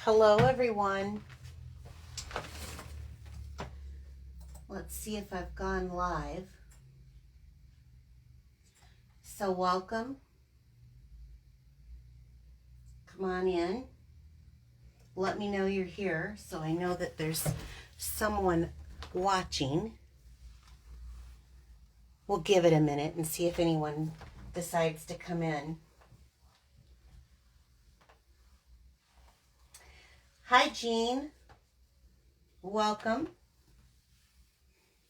Hello everyone. Let's see if I've gone live. So welcome. Come on in. Let me know you're here so I know that there's someone watching. We'll give it a minute and see if anyone decides to come in. Hi Jean. Welcome.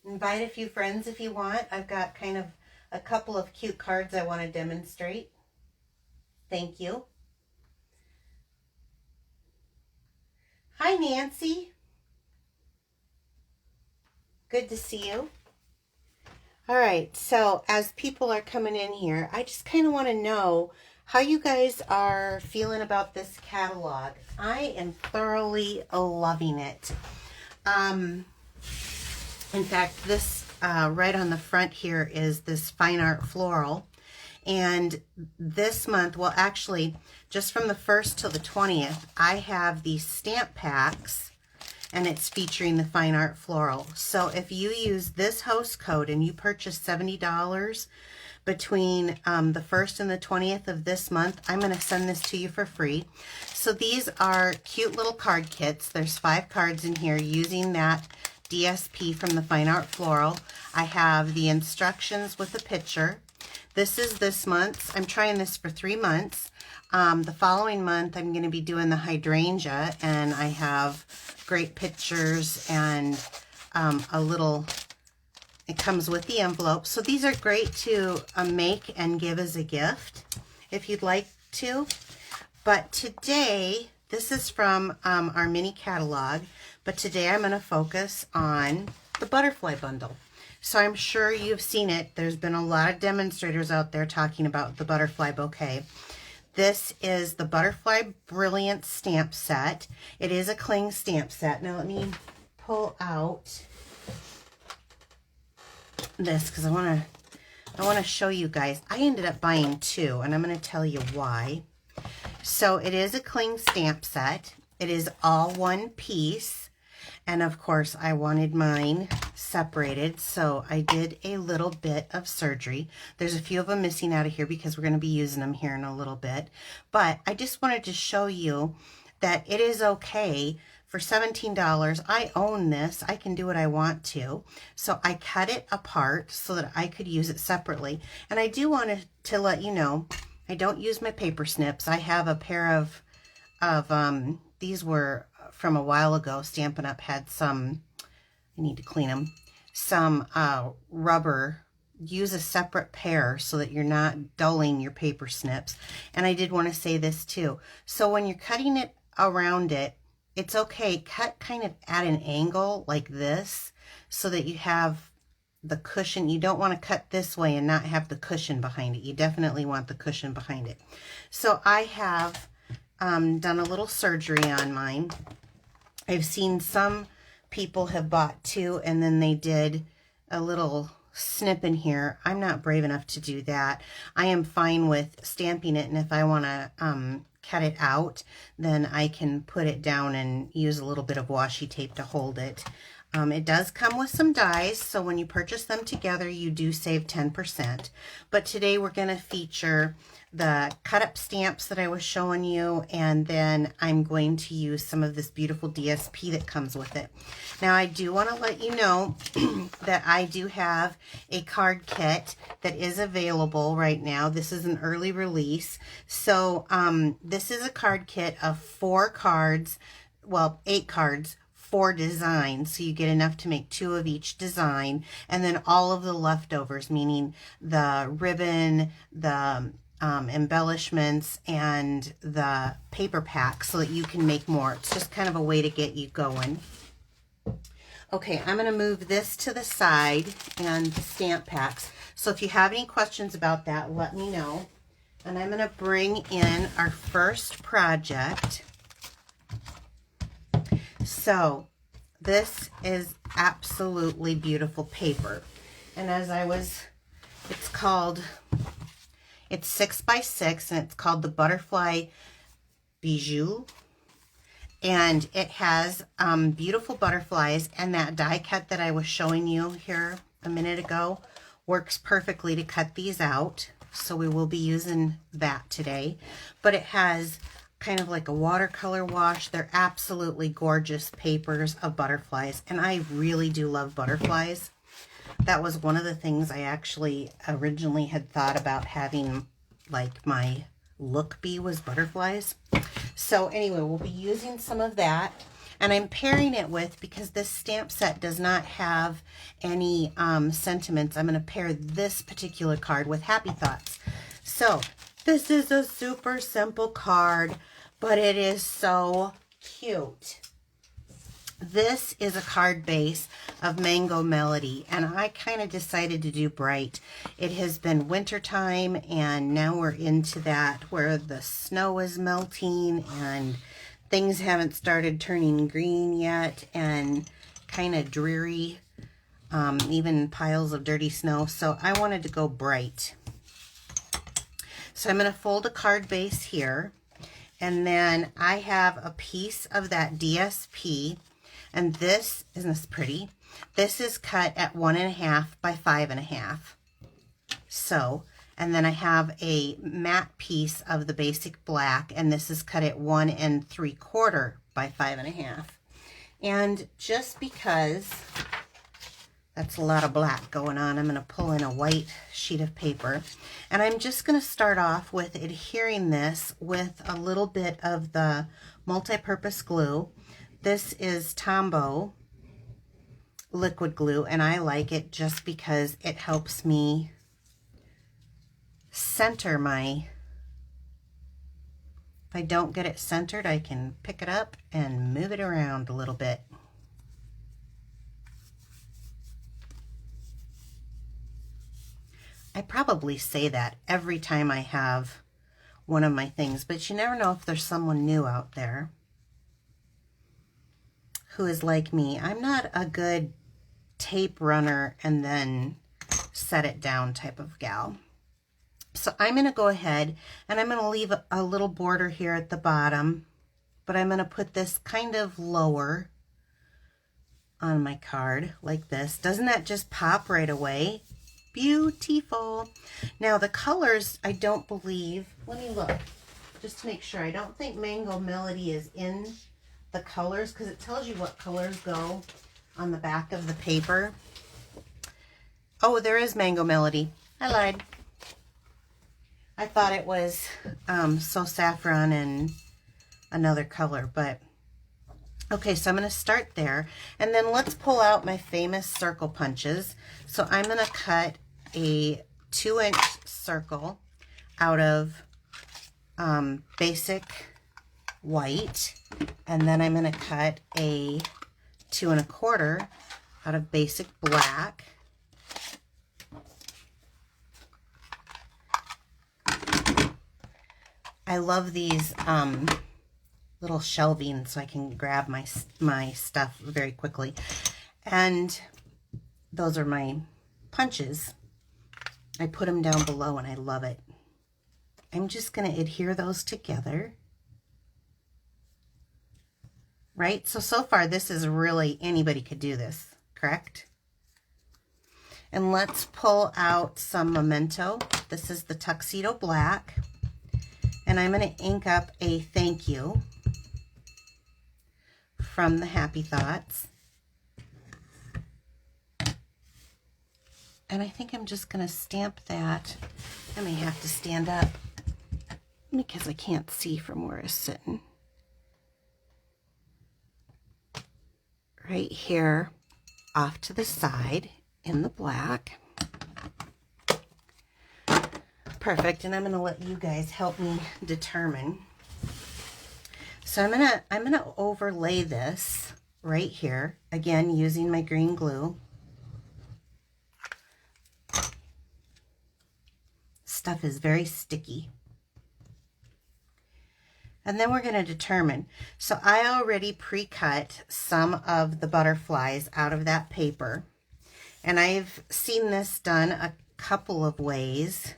Invite a few friends if you want. I've got kind of a couple of cute cards I want to demonstrate. Thank you. Hi Nancy. Good to see you. All right, so as people are coming in here, I just kind of want to know how you guys are feeling about this catalog. I am thoroughly loving it. In fact, this right on the front here is this fine art floral. And this month, well, actually, just from the 1st till the 20th, I have these stamp packs, and it's featuring the fine art floral. So if you use this host code and you purchase $70 between the 1st and the 20th of this month, I'm going to send this to you for free. So these are cute little card kits. There's 5 cards in here using that DSP from the fine art floral. I have the instructions with a picture. This is this month. I'm trying this for 3 months. The following month, I'm going to be doing the hydrangea, and I have great pictures and a little, it comes with the envelope. So these are great to make and give as a gift if you'd like to. But today, this is from our mini catalog, but today I'm going to focus on the butterfly bundle. So I'm sure you've seen it. There's been a lot of demonstrators out there talking about the butterfly bouquet. This is the Butterfly Brilliance stamp set. It is a cling stamp set. Now let me pull out this because I want to show you guys. I ended up buying 2, and I'm going to tell you why. So it is a cling stamp set. It is all one piece. And of course, I wanted mine separated, so I did a little bit of surgery. There's a few of them missing out of here because we're going to be using them here in a little bit. But I just wanted to show you that it is okay for $17. I own this. I can do what I want to. So I cut it apart so that I could use it separately. And I do want to let you know, I don't use my paper snips. I have a pair of these were from a while ago. Stampin' Up! Had some, I need to clean them, some rubber. Use a separate pair so that you're not dulling your paper snips. And I did want to say this too. So when you're cutting it around it, it's okay. Cut kind of at an angle like this so that you have the cushion. You don't want to cut this way and not have the cushion behind it. You definitely want the cushion behind it. So I have done a little surgery on mine. I've seen some people have bought 2 and then they did a little snip in here. I'm not brave enough to do that. I am fine with stamping it, and if I want to cut it out, then I can put it down and use a little bit of washi tape to hold it. It does come with some dies, so when you purchase them together, you do save 10%. But today we're going to feature the cut-up stamps that I was showing you, and then I'm going to use some of this beautiful DSP that comes with it. Now, I do want to let you know that I do have a card kit that is available right now. This is an early release. So this is a card kit of 4 cards, well, 8 cards, 4 designs, so you get enough to make 2 of each design, and then all of the leftovers, meaning the ribbon, the embellishments, and the paper pack, so that you can make more. It's just kind of a way to get you going. Okay, I'm going to move this to the side and the stamp packs. So if you have any questions about that, let me know. And I'm going to bring in our first project. So this is absolutely beautiful paper. And as I was, it's 6 by 6, and it's called the Butterfly Bijou. And it has beautiful butterflies, and that die cut that I was showing you here a minute ago works perfectly to cut these out. So we will be using that today. But it has kind of like a watercolor wash. They're absolutely gorgeous papers of butterflies, and I really do love butterflies. That was one of the things I actually originally had thought about having, like my look be, was butterflies. So anyway, we'll be using some of that, and I'm pairing it with, because this stamp set does not have any sentiments, I'm going to pair this particular card with Happy Thoughts. So this is a super simple card, but it is so cute. This is a card base of Mango Melody, and I kind of decided to do bright. It has been wintertime, and now we're into that where the snow is melting and things haven't started turning green yet, and kind of dreary, even piles of dirty snow. So I wanted to go bright. So I'm going to fold a card base here, and then I have a piece of that DSP. And this, isn't this pretty? This is cut at 1.5 by 5.5. So, and then I have a matte piece of the basic black, and this is cut at 1 3/4 by 5.5. And just because that's a lot of black going on, I'm going to pull in a white sheet of paper, and I'm just going to start off with adhering this with a little bit of the multi-purpose glue. This is Tombow liquid glue, and I like it just because it helps me center my, if I don't get it centered, I can pick it up and move it around a little bit. I probably say that every time I have one of my things, but you never know if there's someone new out there who is like me. I'm not a good tape runner and then set it down type of gal. So I'm going to go ahead and I'm going to leave a little border here at the bottom, but I'm going to put this kind of lower on my card like this. Doesn't that just pop right away? Beautiful. Now the colors, I don't believe, let me look just to make sure. I don't think Mango Melody is in the colors, because it tells you what colors go on the back of the paper. Oh, there is Mango Melody. I lied. I thought it was So Saffron and another color, but okay, so I'm going to start there, and then let's pull out my famous circle punches. So I'm going to cut a 2-inch circle out of basic white, and then I'm going to cut a 2 1/4 out of basic black. I love these little shelving so I can grab my stuff very quickly. And those are my punches. I put them down below and I love it. I'm just going to adhere those together. Right? So far this is really, anybody could do this, correct? And let's pull out some Memento. This is the Tuxedo Black. And I'm going to ink up a thank you from the Happy Thoughts. And I think I'm just going to stamp that. I may have to stand up because I can't see from where it's sitting. Right here off to the side in the black. Perfect. And I'm going to let you guys help me determine. So I'm going to overlay this right here, again using my green glue. Stuff is very sticky. And then we're going to determine. So I already pre-cut some of the butterflies out of that paper. And I've seen this done a couple of ways.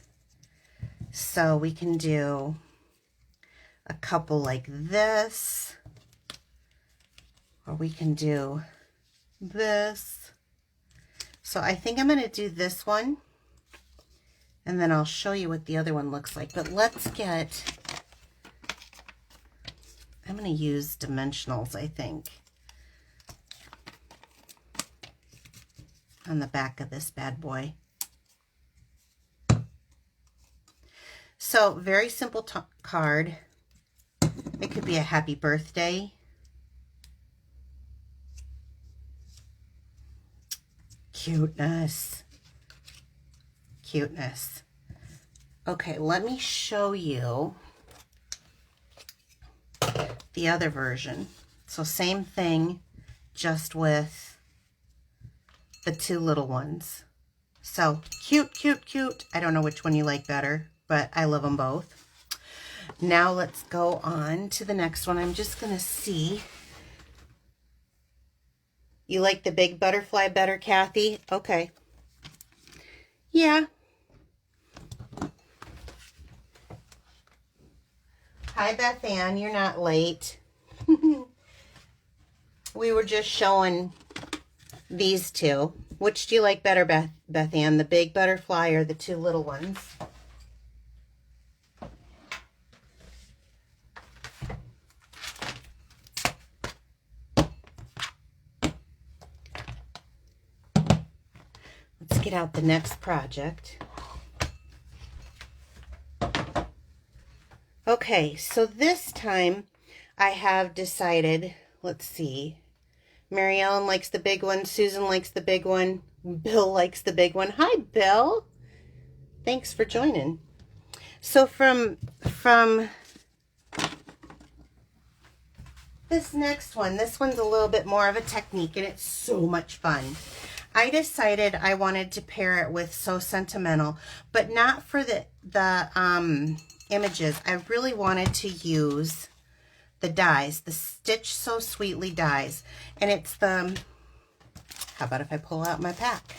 So we can do a couple like this. Or we can do this. So I think I'm going to do this one, and then I'll show you what the other one looks like. But let's get, I'm going to use dimensionals, I think, on the back of this bad boy. So very simple card. It could be a happy birthday. Cuteness. Cuteness. Okay, let me show you the other version. So same thing, just with the two little ones. So cute, cute, cute. I don't know which one you like better, but I love them both. Now let's go on to the next one. I'm just going to see. You like the big butterfly better, Kathy? Okay. Yeah. Hi, Beth Ann. You're not late. We were just showing these two. Which do you like better, Beth Ann? The big butterfly or the two little ones? Let's get out the next project. Okay, so this time I have decided, let's see, Mary Ellen likes the big one, Susan likes the big one, Bill likes the big one. Hi, Bill. Thanks for joining. So from this next one, this one's a little bit more of a technique, and it's so much fun. I decided I wanted to pair it with So Sentimental, but not for the images. I really wanted to use the dies, the Stitch So Sweetly dies. And it's the, how about if I pull out my pack?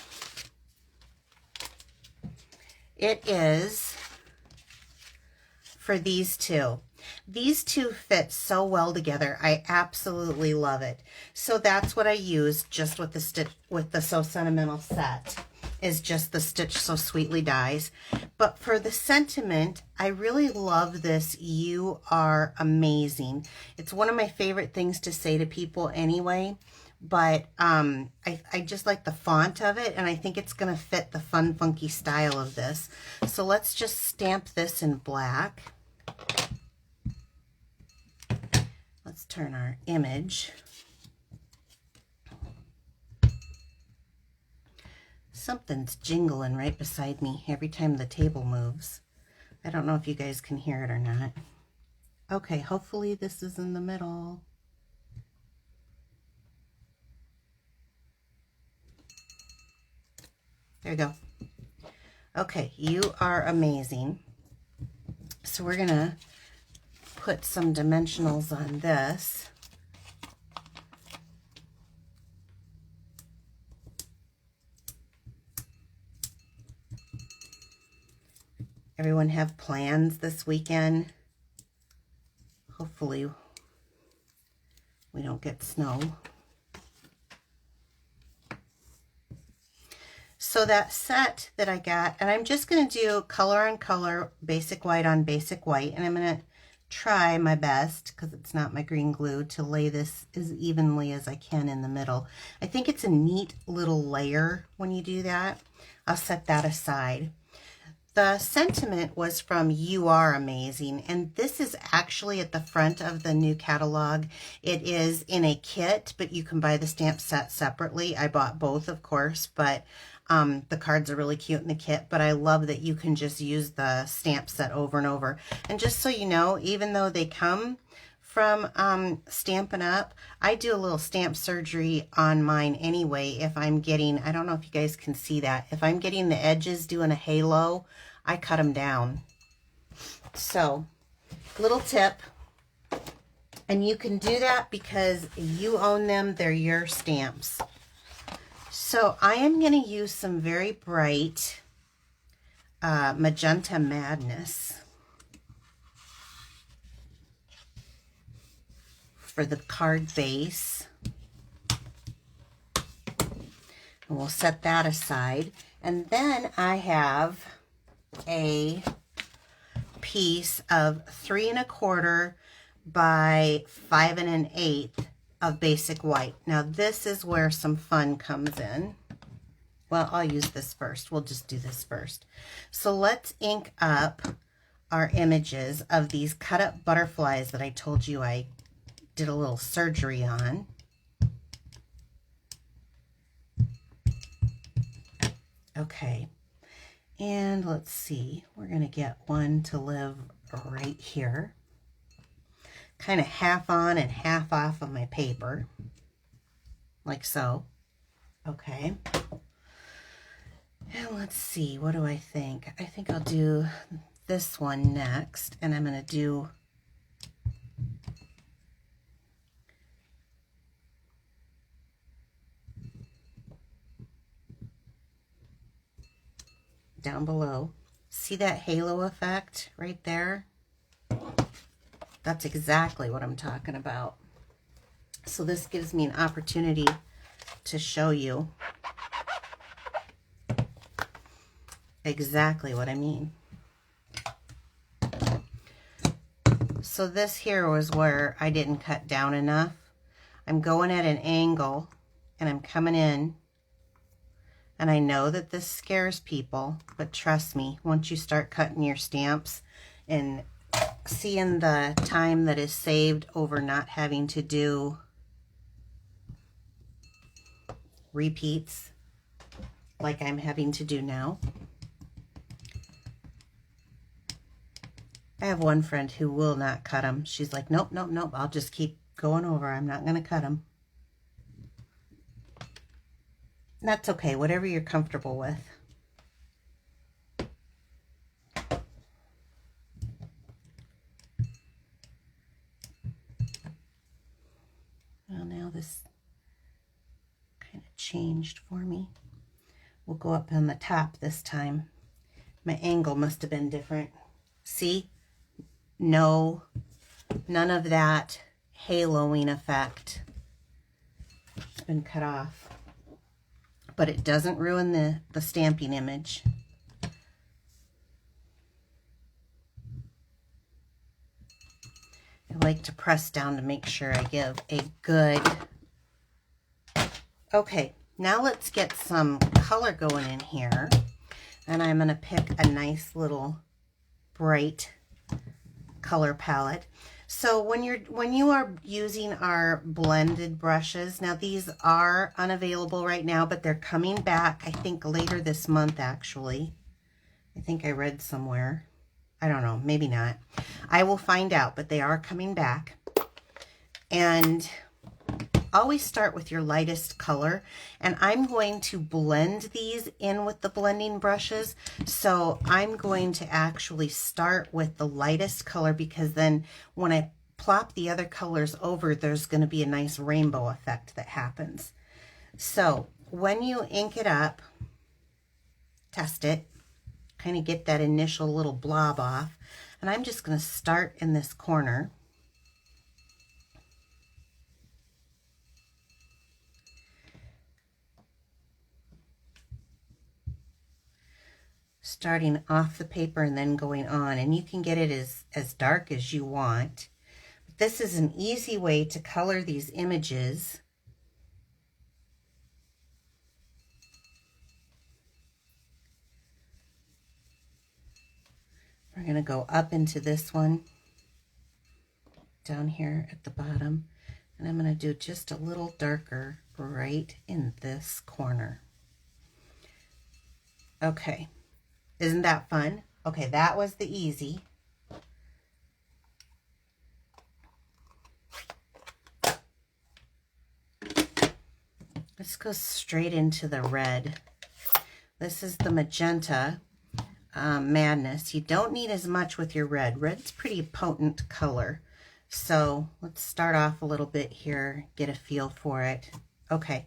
It is for these two. These two fit so well together. I absolutely love it. So that's what I use just with the Stitch, with the So Sentimental set, is just the Stitch So Sweetly dies. But for the sentiment, I really love this You Are Amazing. It's one of my favorite things to say to people anyway, but I just like the font of it, and I think it's going to fit the fun, funky style of this. So let's just stamp this in black. Let's turn our image. Something's jingling right beside me every time the table moves. I don't know if you guys can hear it or not. Okay, hopefully this is in the middle. There you go. Okay, You Are Amazing. So we're gonna put some dimensionals on this. Everyone have plans this weekend? Hopefully we don't get snow. So that set that I got, and I'm just going to do color on color, basic white on basic white, and I'm going to try my best, because it's not my green glue, to lay this as evenly as I can in the middle. I think it's a neat little layer when you do that. I'll set that aside. The sentiment was from You Are Amazing, and this is actually at the front of the new catalog. It is in a kit, but you can buy the stamp set separately. I bought both, of course, but the cards are really cute in the kit, but I love that you can just use the stamp set over and over. And just so you know, even though they come from Stampin' Up, I do a little stamp surgery on mine anyway. If I'm getting, I don't know if you guys can see that, if I'm getting the edges doing a halo, I cut them down. So, little tip, and you can do that because you own them, they're your stamps. So I am going to use some very bright Magenta Madness for the card base. we'll set that aside. And then I have a piece of 3 1/4 by 5 1/8 of basic white. Now this is where some fun comes in. Well, I'll use this first. We'll just do this first. So let's ink up our images of these cut up butterflies that I told you I did a little surgery on. Okay, and let's see, we're going to get one to live right here. Kind of half on and half off of my paper, like so. Okay. And let's see, what do I think? I think I'll do this one next, and I'm going to do down below. See that halo effect right there? That's exactly what I'm talking about. So this gives me an opportunity to show you exactly what I mean. So this here was where I didn't cut down enough. I'm going at an angle and I'm coming in. And I know that this scares people, but trust me, once you start cutting your stamps and seeing the time that is saved over not having to do repeats like I'm having to do now. I have one friend who will not cut them. She's like, nope, nope, nope, I'll just keep going over. I'm not going to cut them. That's okay, whatever you're comfortable with. Well, now this kind of changed for me. We'll go up on the top this time. My angle must have been different. See? No, none of that haloing effect. It's been cut off. But it doesn't ruin the stamping image. I like to press down to make sure I give a good... Okay, now let's get some color going in here. And I'm going to pick a nice little bright color palette. So when you are using our blended brushes, now these are unavailable right now, but they're coming back, I think later this month actually. I think I read somewhere. I don't know, maybe not. I will find out, but they are coming back. And always start with your lightest color, and I'm going to blend these in with the blending brushes. So I'm going to actually start with the lightest color, because then when I plop the other colors over, there's going to be a nice rainbow effect that happens. So when you ink it up, test it, kind of get that initial little blob off, and I'm just going to start in this corner. Starting off the paper and then going on, and you can get it as dark as you want. But this is an easy way to color these images. We're going to go up into this one down here at the bottom, and I'm going to do just a little darker right in this corner. Okay. Isn't that fun? Okay, that was the easy. Let's go straight into the red. This is the magenta madness. You don't need as much with your red. Red's pretty potent color. So let's start off a little bit here, get a feel for it. Okay.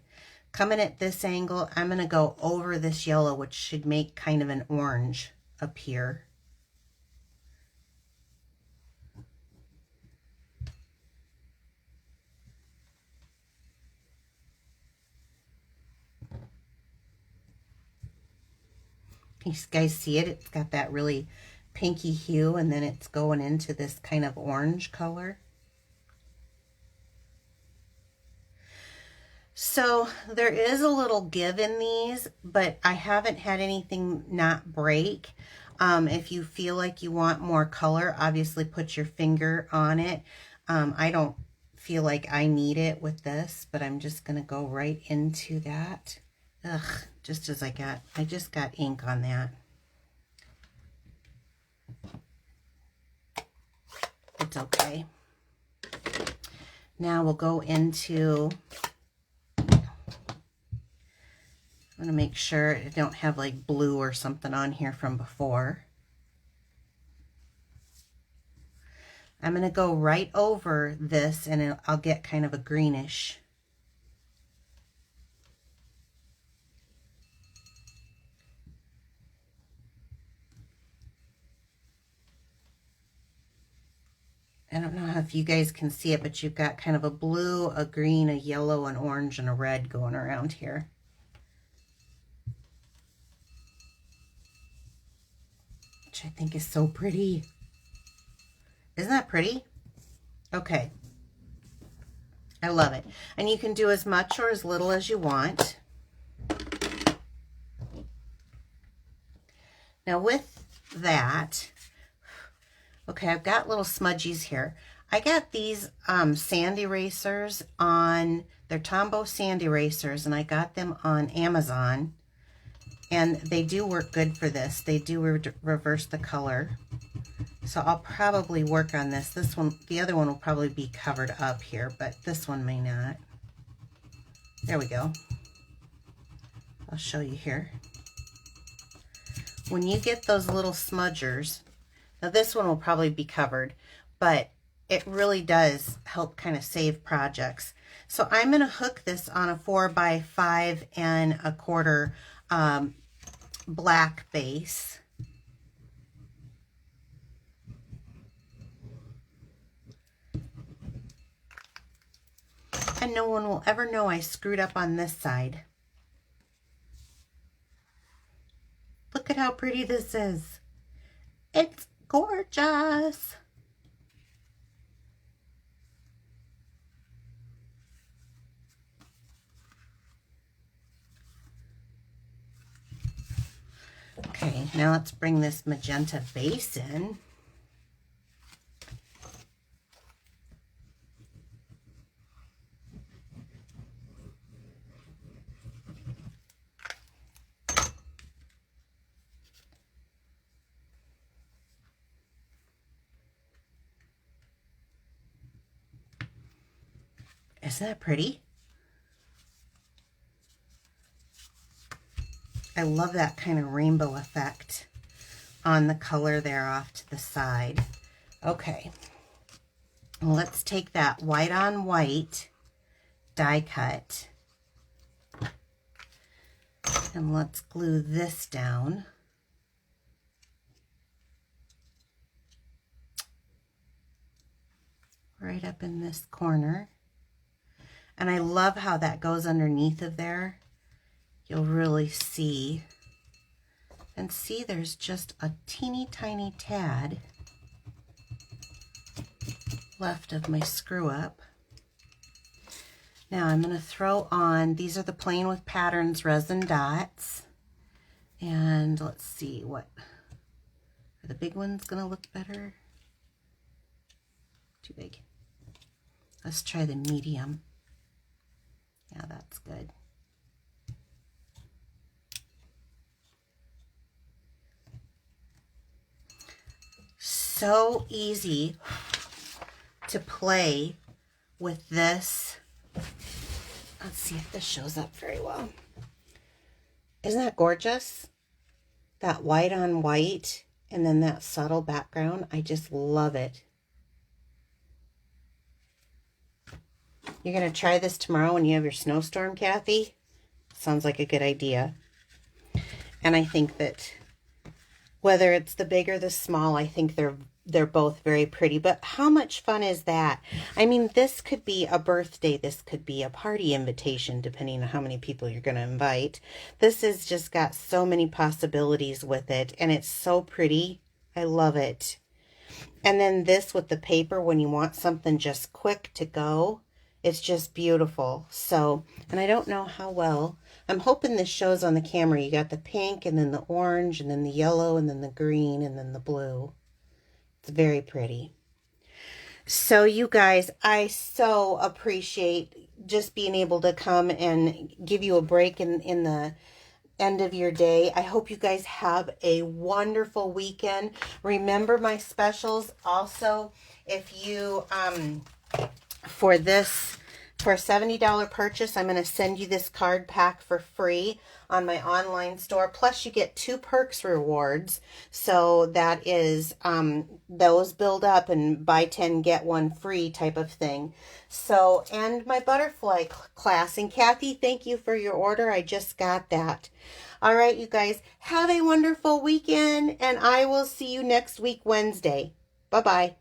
Coming at this angle, I'm going to go over this yellow, which should make kind of an orange appear. You guys see it? It's got that really pinky hue, and then it's going into this kind of orange color. So there is a little give in these, but I haven't had anything not break. If you feel like you want more color, obviously put your finger on it. I don't feel like I need it with this, but I'm just going to go right into that. Ugh, just as I just got ink on that. It's okay. Now we'll go into, I'm going to make sure I don't have like blue or something on here from before. I'm going to go right over this, and I'll get kind of a greenish. I don't know if you guys can see it, but you've got kind of a blue, a green, a yellow, an orange, and a red going around here. Which I think is so pretty. Isn't that pretty? Okay. I love it. And you can do as much or as little as you want. Now with that, okay, I've got little smudgies here. I got these sand erasers on, they're Tombow sand erasers, and I got them on Amazon. And they do work good for this. They do reverse the color. So I'll probably work on this. This one, the other one will probably be covered up here, but this one may not. There we go. I'll show you here. When you get those little smudgers, now this one will probably be covered, but it really does help kind of save projects. So I'm going to hook this on a 4x5 1/4 black base. And no one will ever know I screwed up on this side. Look at how pretty this is. It's gorgeous. Okay, now let's bring this magenta base in. Isn't that pretty? I love that kind of rainbow effect on the color there off to the side. Okay, let's take that white on white die cut and let's glue this down. Right up in this corner. And I love how that goes underneath of there. You'll really see. And see, there's just a teeny tiny tad left of my screw up. Now I'm going to throw on, these are the Plain with Patterns resin dots. And let's see, what, are the big ones going to look better? Too big. Let's try the medium. Yeah, that's good. So easy to play with this. Let's see if this shows up very well. Isn't that gorgeous? That white on white and then that subtle background. I just love it. You're going to try this tomorrow when you have your snowstorm, Kathy? Sounds like a good idea. And I think that whether it's the big or the small, I think they're they're both very pretty, but how much fun is that? I mean, this could be a birthday. This could be a party invitation, depending on how many people you're going to invite. This has just got so many possibilities with it, and it's so pretty. I love it. And then this with the paper when you want something just quick to go. It's just beautiful. So, and I don't know how well. I'm hoping this shows on the camera. You got the pink and then the orange and then the yellow and then the green and then the blue. It's very pretty. So you guys, I so appreciate just being able to come and give you a break in the end of your day. I hope you guys have a wonderful weekend. Remember my specials also. If you for a $70 purchase, I'm going to send you this card pack for free on my online store. Plus you get 2 perks rewards. So that is those build up and buy 10 get 1 free type of thing. So, and my butterfly class. And Kathy, thank you for your order. I just got that. All right, you guys, have a wonderful weekend, and I will see you next week, Wednesday. Bye-bye.